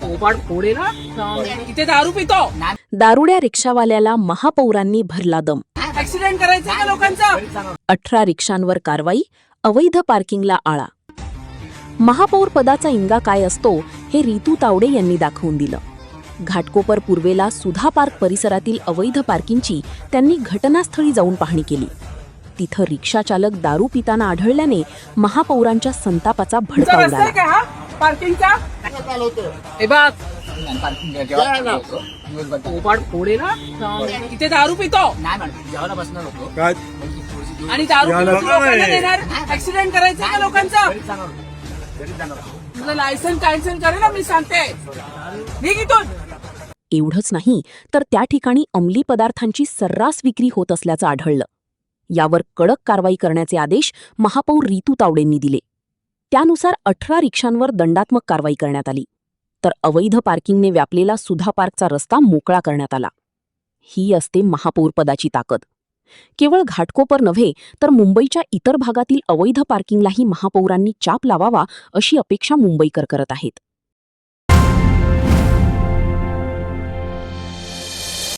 पोपाट फोडेला इथे दारू पितो. दारुड्या रिक्षावाल्याला महापौरांनी भरला दम. ऍक्सिडेंट करायचा का लोकांचा? 18 रिक्षांवर कारवाई, अवैध पार्किंगला आळा. महापौर पदाचा इंगा काय असतो हे रीतू तावडे यांनी दाखवून दिलं. घाटकोपर पूर्वेला सुधा पार्क परिसरातील अवैध पार्किंगची त्यांनी घटनास्थळी जाऊन पाहणी केली. तिथं रिक्षाचालक दारू पिताना आढळल्याने महापौरांच्या संतापाचा भडका रस्ता आहे उडाला. का हा पार्किंगचा? हे बघ पोपाट फोडेला इथे दारू पितो आणि दारू पिऊन लोकांना देणार. ऍक्सिडेंट करायचा का लोकांचा? तुझं लायसन कॅन्सल करेल ना, मी सांगते. निघ इथून. एवढंच नाही तर त्या ठिकाणी अंमली पदार्थांची सर्रास विक्री होत असल्याचं आढळलं. यावर कडक कारवाई करण्याचे आदेश महापौर रीतू तावडेंनी दिले. त्यानुसार 18 रिक्षांवर दंडात्मक कारवाई करण्यात आली, तर अवैध पार्किंगने व्यापलेला सुधा पार्कचा रस्ता मोकळा करण्यात आला. ही असते महापौर पदाची ताकद. केवळ घाटकोपर नव्हे तर मुंबईच्या इतर भागातील अवैध पार्किंगलाही महापौरांनी चाप लावावा अशी अपेक्षा मुंबईकर करत आहेत.